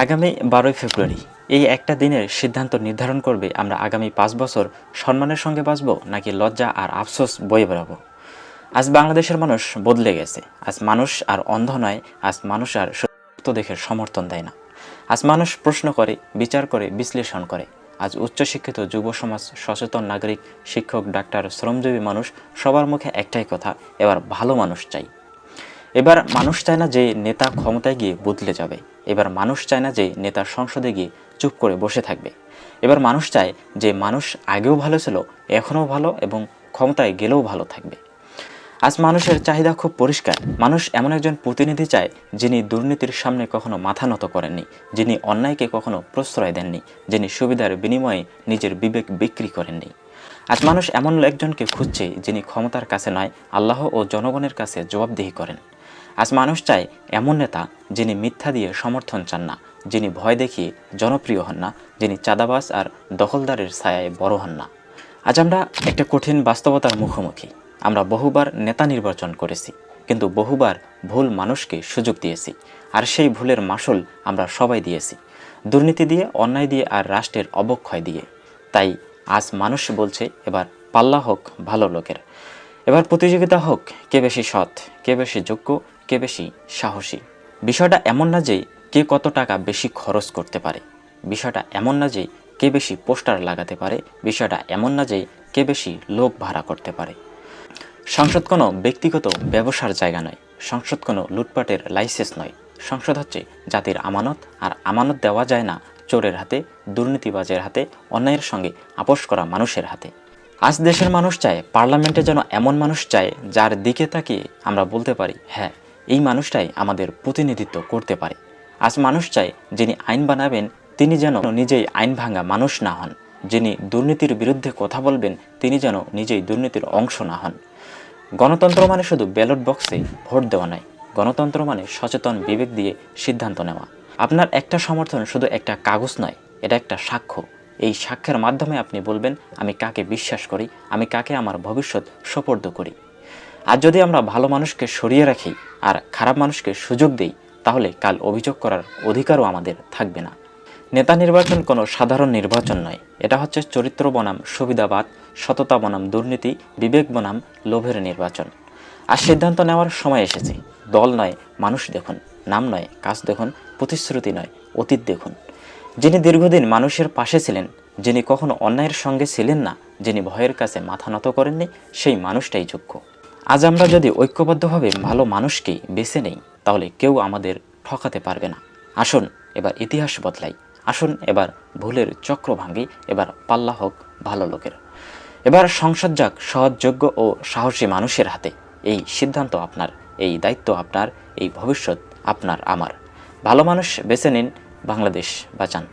আগামী 12ই ফেব্রুয়ারি এই একটা দিনের সিদ্ধান্ত নির্ধারণ করবে আমরা আগামী 5 বছর সম্মানের সঙ্গে বাঁচব নাকি লজ্জা আর আফসোস বয়ে বেড়াবো। আজ বাংলাদেশের মানুষ বদলে গেছে। আজ মানুষ আর অন্ধ নয়, আজ মানুষ আর সত্য দেখে সমর্থন দেয় না। আজ মানুষ প্রশ্ন করে, বিচার করে, বিশ্লেষণ করে। আজ উচ্চশিক্ষিত যুব সমাজ, সচেতন নাগরিক, শিক্ষক, ডাক্তার, শ্রমজীবী মানুষ সবার মুখে একটাই কথা, এবার ভালো মানুষ চাই। এবার মানুষ চায় না যে নেতা ক্ষমতায় গিয়ে বদলে যাবে। এবার মানুষ চায় না যে নেতা সংসদে গিয়ে চুপ করে বসে থাকবে। এবার মানুষ চায় যে মানুষ আগেও ভালো ছিল, এখনও ভালো এবং ক্ষমতায় গেলেও ভালো থাকবে। আজ মানুষের চাহিদা খুব পরিষ্কার। মানুষ এমন একজন প্রতিনিধি চায় যিনি দুর্নীতির সামনে কখনো মাথা নত করেননি, যিনি অন্যায়কে কখনো প্রশ্রয় দেননি, যিনি সুবিধার বিনিময়ে নিজের বিবেক বিক্রি করেননি। আজ মানুষ এমন একজনকে খুঁজছে যিনি ক্ষমতার কাছে নয়, আল্লাহ ও জনগণের কাছে জবাবদিহি করেন। আজ মানুষ চায় এমন নেতা যিনি মিথ্যা দিয়ে সমর্থন চান না, যিনি ভয় দেখিয়ে জনপ্রিয় হন না, যিনি চাঁদাবাজ আর দখলদারের ছায়ায় বড় হন না। আজ আমরা একটা কঠিন বাস্তবতার মুখোমুখি। আমরা বহুবার নেতা নির্বাচন করেছি, কিন্তু বহুবার ভুল মানুষকে সুযোগ দিয়েছি, আর সেই ভুলের মাসুল আমরা সবাই দিয়েছি, দুর্নীতি দিয়ে, অন্যায় দিয়ে আর রাষ্ট্রের অবক্ষয় দিয়ে। তাই আজ মানুষ বলছে এবার পাল্লা হোক ভালো লোকের। এবার প্রতিযোগিতা হোক কে বেশি সৎ, কে বেশি যোগ্য, কে বেশি সাহসী। বিষয়টা এমন না যে কে কত টাকা বেশি খরচ করতে পারে। বিষয়টা এমন না যে কে বেশি পোস্টার লাগাতে পারে। বিষয়টা এমন না যে কে বেশি লোক ভাড়া করতে পারে। সংসদ কোনো ব্যক্তিগত ব্যবসার জায়গা নয়। সংসদ কোনো লুটপাটের লাইসেন্স নয়। সংসদ হচ্ছে জাতির আমানত, আর আমানত দেওয়া যায় না চোরের হাতে, দুর্নীতিবাজের হাতে, অন্যায়ের সঙ্গে আপোষ করা মানুষের হাতে। আজ দেশের মানুষ চায় পার্লামেন্টে যেন এমন মানুষ চায় যার দিকে তাকিয়ে আমরা বলতে পারি, হ্যাঁ, এই মানুষটাই আমাদের প্রতিনিধিত্ব করতে পারে। আজ মানুষ চায় যিনি আইন বানাবেন তিনি যেন নিজেই আইন ভাঙা মানুষ না হন। যিনি দুর্নীতির বিরুদ্ধে কথা বলবেন তিনি যেন নিজেই দুর্নীতির অংশ না হন। গণতন্ত্র মানে শুধু ব্যালট বক্সে ভোট দেওয়া নয়। গণতন্ত্র মানে সচেতন বিবেক দিয়ে সিদ্ধান্ত নেওয়া। আপনার একটা সমর্থন শুধু একটা কাগজ নয়, এটা একটা সাক্ষ্য। এই সাক্ষ্যের মাধ্যমে আপনি বলবেন আমি কাকে বিশ্বাস করি, আমি কাকে আমার ভবিষ্যৎ সোপর্দ করি। আর যদি আমরা ভালো মানুষকে সরিয়ে রাখি আর খারাপ মানুষকে সুযোগ দিই, তাহলে কাল অভিযোগ করার অধিকারও আমাদের থাকবে না। নেতা নির্বাচন কোনো সাধারণ নির্বাচন নয়। এটা হচ্ছে চরিত্র বনাম সুবিধাবাদ, সততা বনাম দুর্নীতি, বিবেক বনাম লোভের নির্বাচন। আর সিদ্ধান্ত নেওয়ার সময় এসেছে। দল নয়, মানুষ দেখুন। নাম নয়, কাজ দেখুন। প্রতিশ্রুতি নয়, অতীত দেখুন। যিনি দীর্ঘদিন মানুষের পাশে ছিলেন, যিনি কখনো অন্যায়ের সঙ্গে ছিলেন না, যিনি ভয়ের কাছে মাথা নত করেননি, সেই মানুষটাই যোগ্য। আজ আমরা যদি ঐক্যবদ্ধভাবে ভালো মানুষকে বেছে নেই, তাহলে কেউ আমাদের ঠকাতে পারবে না। আসুন এবার ইতিহাস বদলাই। আসুন এবার ভুলের চক্র ভাঙি। এবার পাল্লা হোক ভালো লোকের। এবার সংসদ যাক সৎ, যোগ্য ও সাহসী মানুষের হাতে। এই সিদ্ধান্ত আপনার, এই দায়িত্ব আপনার, এই ভবিষ্যৎ আপনার আমার। ভালো মানুষ বেছে নিন, বাংলাদেশ বাঁচান।